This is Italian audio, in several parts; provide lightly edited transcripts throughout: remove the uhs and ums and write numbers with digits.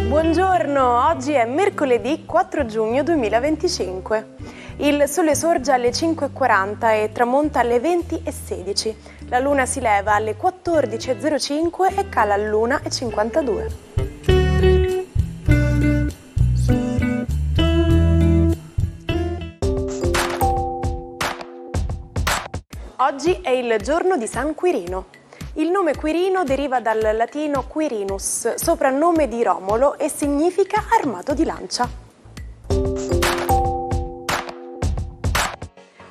Buongiorno, oggi è mercoledì 4 giugno 2025. Il sole sorge alle 5:40 e tramonta alle 20:16. La luna si leva alle 14:05 e cala all'1:52. Oggi è il giorno di San Quirino. Il nome Quirino deriva dal latino Quirinus, soprannome di Romolo, e significa armato di lancia.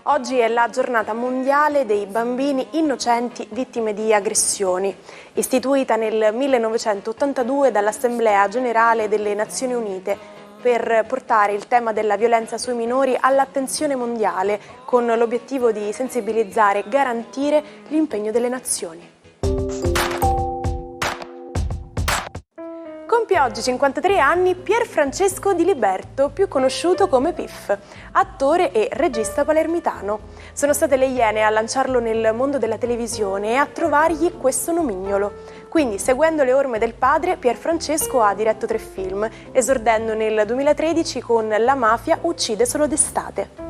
Oggi è la giornata mondiale dei bambini innocenti vittime di aggressioni, istituita nel 1982 dall'Assemblea Generale delle Nazioni Unite per portare il tema della violenza sui minori all'attenzione mondiale con l'obiettivo di sensibilizzare e garantire l'impegno delle nazioni. Compie oggi 53 anni Pier Francesco Di Liberto, più conosciuto come Piff, attore e regista palermitano. Sono state le Iene a lanciarlo nel mondo della televisione e a trovargli questo nomignolo. Quindi, seguendo le orme del padre, Pier Francesco ha diretto 3 film, esordendo nel 2013 con La mafia uccide solo d'estate.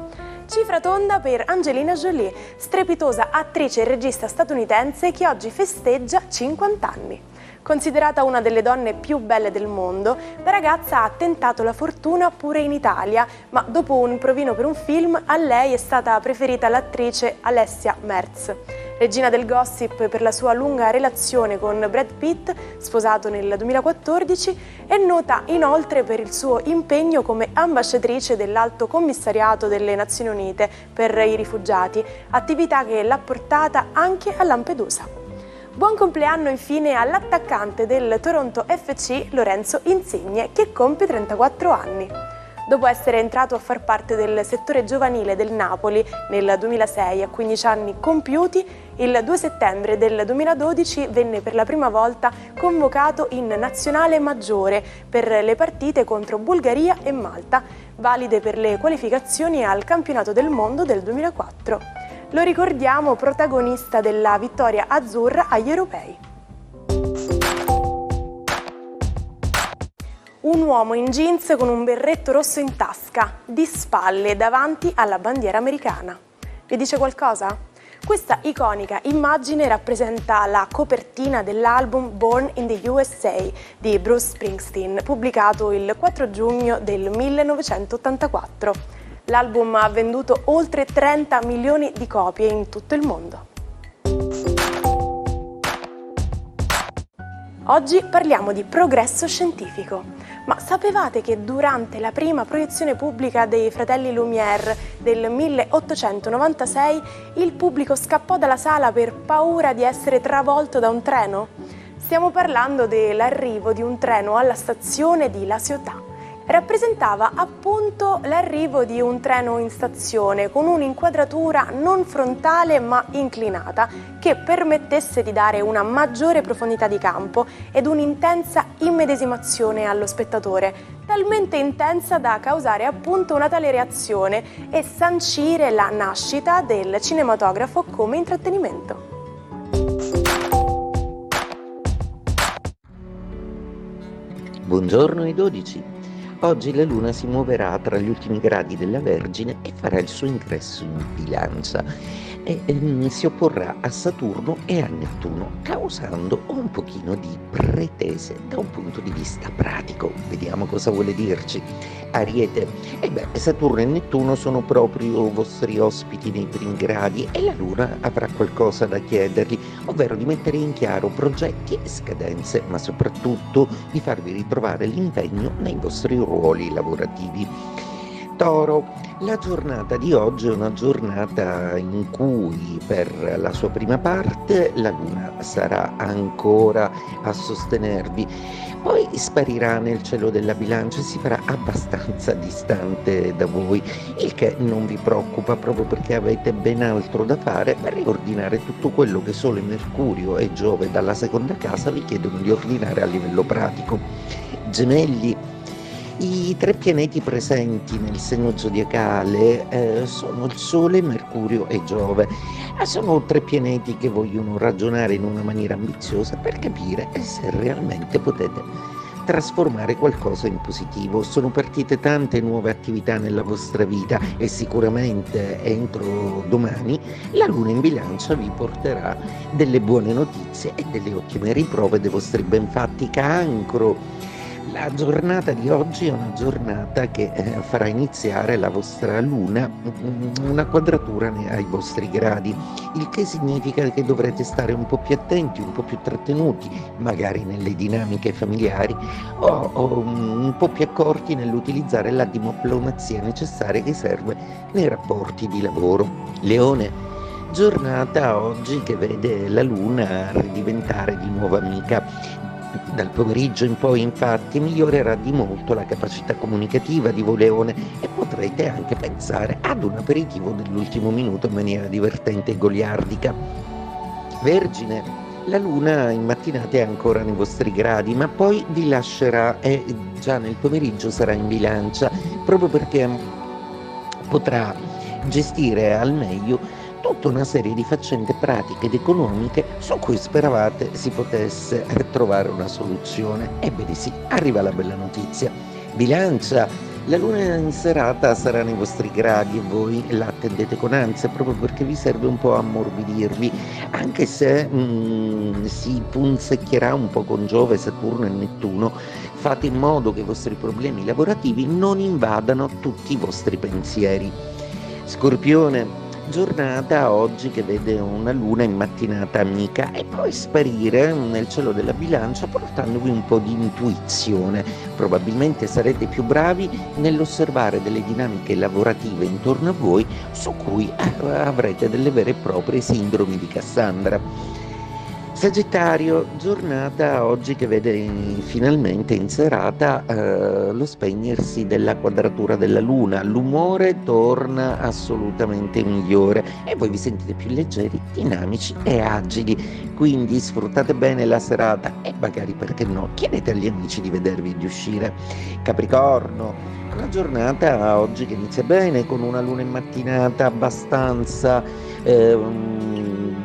Cifra tonda per Angelina Jolie, strepitosa attrice e regista statunitense che oggi festeggia 50 anni. Considerata una delle donne più belle del mondo, la ragazza ha tentato la fortuna pure in Italia, ma dopo un provino per un film, a lei è stata preferita l'attrice Alessia Merz. Regina del gossip per la sua lunga relazione con Brad Pitt, sposato nel 2014, è nota inoltre per il suo impegno come ambasciatrice dell'Alto Commissariato delle Nazioni Unite per i rifugiati, attività che l'ha portata anche a Lampedusa. Buon compleanno infine all'attaccante del Toronto FC Lorenzo Insigne, che compie 34 anni. Dopo essere entrato a far parte del settore giovanile del Napoli nel 2006 a 15 anni compiuti, il 2 settembre del 2012 venne per la prima volta convocato in nazionale maggiore per le partite contro Bulgaria e Malta, valide per le qualificazioni al Campionato del Mondo del 2004. Lo ricordiamo protagonista della vittoria azzurra agli europei. Un uomo in jeans con un berretto rosso in tasca, di spalle davanti alla bandiera americana. Vi dice qualcosa? Questa iconica immagine rappresenta la copertina dell'album Born in the USA di Bruce Springsteen, pubblicato il 4 giugno del 1984. L'album ha venduto oltre 30 milioni di copie in tutto il mondo. Oggi parliamo di progresso scientifico. Ma sapevate che durante la prima proiezione pubblica dei Fratelli Lumière del 1896 il pubblico scappò dalla sala per paura di essere travolto da un treno? Stiamo parlando dell'arrivo di un treno alla stazione di La Ciotat. Rappresentava appunto l'arrivo di un treno in stazione con un'inquadratura non frontale ma inclinata che permettesse di dare una maggiore profondità di campo ed un'intensa immedesimazione allo spettatore, talmente intensa da causare appunto una tale reazione e sancire la nascita del cinematografo come intrattenimento. Buongiorno ai 12. Oggi la Luna si muoverà tra gli ultimi gradi della Vergine e farà il suo ingresso in Bilancia e si opporrà a Saturno e a Nettuno, causando un pochino di pretese da un punto di vista pratico. Vediamo cosa vuole dirci. Ariete, Saturno e Nettuno sono proprio vostri ospiti nei primi gradi e la Luna avrà qualcosa da chiedergli, ovvero di mettere in chiaro progetti e scadenze, ma soprattutto di farvi ritrovare l'impegno nei vostri ruoli lavorativi. Toro, la giornata di oggi è una giornata in cui per la sua prima parte la Luna sarà ancora a sostenervi, poi sparirà nel cielo della Bilancia e si farà abbastanza distante da voi, il che non vi preoccupa proprio perché avete ben altro da fare per riordinare tutto quello che Sole, Mercurio e Giove dalla seconda casa vi chiedono di ordinare a livello pratico. Gemelli, I 3 pianeti presenti nel segno zodiacale, sono il Sole, Mercurio e Giove. Sono 3 pianeti che vogliono ragionare in una maniera ambiziosa per capire se realmente potete trasformare qualcosa in positivo. Sono partite tante nuove attività nella vostra vita e sicuramente entro domani la Luna in Bilancia vi porterà delle buone notizie e delle ottime riprove dei vostri benfatti. Cancro. La giornata di oggi è una giornata che farà iniziare la vostra luna una quadratura ai vostri gradi, il che significa che dovrete stare un po' più attenti, un po' più trattenuti, magari nelle dinamiche familiari o un po' più accorti nell'utilizzare la diplomazia necessaria che serve nei rapporti di lavoro. Leone. Giornata oggi che vede la luna ridiventare di nuovo amica. Dal pomeriggio in poi infatti migliorerà di molto la capacità comunicativa di voi Leone e potrete anche pensare ad un aperitivo dell'ultimo minuto in maniera divertente e goliardica. Vergine, la luna in mattinata è ancora nei vostri gradi ma poi vi lascerà e già nel pomeriggio sarà in Bilancia proprio perché potrà gestire al meglio tutta una serie di faccende pratiche ed economiche su cui speravate si potesse trovare una soluzione. Ebbene sì, arriva la bella notizia. Bilancia, la luna in serata sarà nei vostri gradi e voi la attendete con ansia proprio perché vi serve un po' ammorbidirvi, anche se si punzecchierà un po' con Giove, Saturno e Nettuno. Fate in modo che i vostri problemi lavorativi non invadano tutti i vostri pensieri. Scorpione, giornata oggi che vede una luna in mattinata amica e poi sparire nel cielo della Bilancia portandovi un po' di intuizione. Probabilmente sarete più bravi nell'osservare delle dinamiche lavorative intorno a voi su cui avrete delle vere e proprie sindromi di Cassandra. Sagittario, giornata oggi che vede finalmente in serata lo spegnersi della quadratura della luna, l'umore torna assolutamente migliore e voi vi sentite più leggeri, dinamici e agili, quindi sfruttate bene la serata e magari perché no, chiedete agli amici di vedervi e di uscire. Capricorno, la giornata oggi che inizia bene con una luna in mattinata abbastanza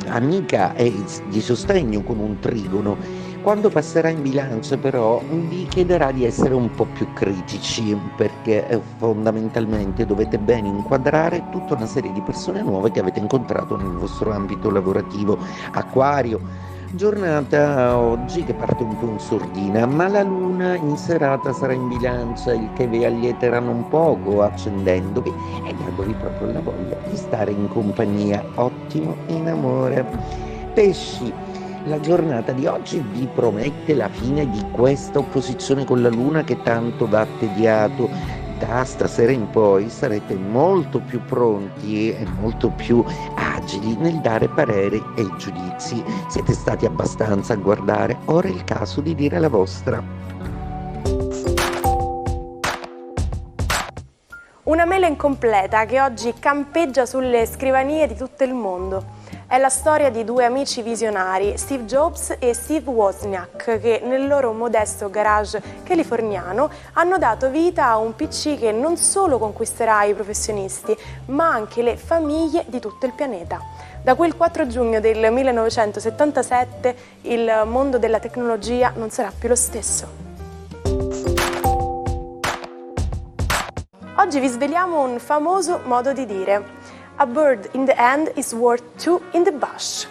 amica e di sostegno con un trigono. Quando passerà in Bilancia però vi chiederà di essere un po' più critici perché fondamentalmente dovete ben inquadrare tutta una serie di persone nuove che avete incontrato nel vostro ambito lavorativo. Acquario, giornata oggi che parte un po' in sordina, ma la luna in serata sarà in Bilancia, il che vi allieterà non poco accendendovi e dandovi proprio la voglia di stare in compagnia. Ottimo in amore. Pesci, la giornata di oggi vi promette la fine di questa opposizione con la luna che tanto va tediato. Da stasera in poi sarete molto più pronti e molto più agili nel dare pareri e giudizi. Siete stati abbastanza a guardare, ora è il caso di dire la vostra. Una mela incompleta che oggi campeggia sulle scrivanie di tutto il mondo. È la storia di due amici visionari, Steve Jobs e Steve Wozniak, che nel loro modesto garage californiano hanno dato vita a un PC che non solo conquisterà i professionisti, ma anche le famiglie di tutto il pianeta. Da quel 4 giugno del 1977 il mondo della tecnologia non sarà più lo stesso. Oggi vi sveliamo un famoso modo di dire: A bird in the hand is worth two in the bush.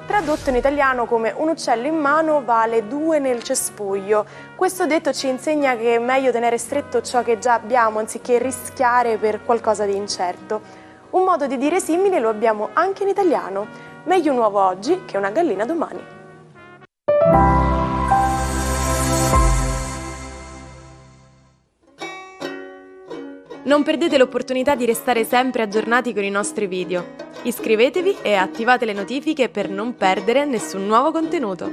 Tradotto in italiano come un uccello in mano vale due nel cespuglio. Questo detto ci insegna che è meglio tenere stretto ciò che già abbiamo anziché rischiare per qualcosa di incerto. Un modo di dire simile lo abbiamo anche in italiano: meglio un uovo oggi che una gallina domani. Non perdete l'opportunità di restare sempre aggiornati con i nostri video. Iscrivetevi e attivate le notifiche per non perdere nessun nuovo contenuto.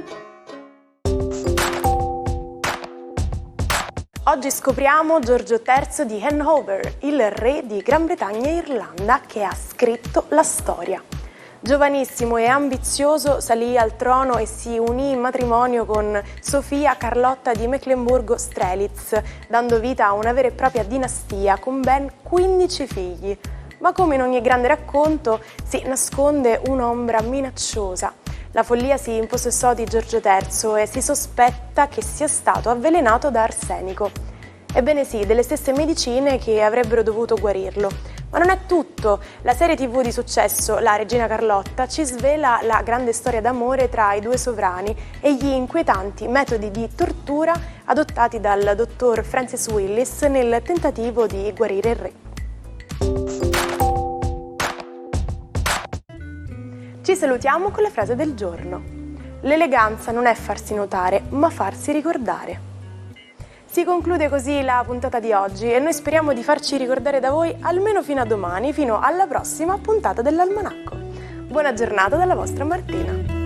Oggi scopriamo Giorgio III di Hanover, il re di Gran Bretagna e Irlanda che ha scritto la storia. Giovanissimo e ambizioso salì al trono e si unì in matrimonio con Sofia Carlotta di Meclemburgo-Strelitz, dando vita a una vera e propria dinastia con ben 15 figli. Ma come in ogni grande racconto si nasconde un'ombra minacciosa. La follia si impossessò di Giorgio III e si sospetta che sia stato avvelenato da arsenico. Ebbene sì, delle stesse medicine che avrebbero dovuto guarirlo. Ma non è tutto. La serie TV di successo, La Regina Carlotta, ci svela la grande storia d'amore tra i due sovrani e gli inquietanti metodi di tortura adottati dal dottor Francis Willis nel tentativo di guarire il re. Ci salutiamo con la frase del giorno. L'eleganza non è farsi notare, ma farsi ricordare. Si conclude così la puntata di oggi e noi speriamo di farci ricordare da voi almeno fino a domani, fino alla prossima puntata dell'Almanacco. Buona giornata dalla vostra Martina.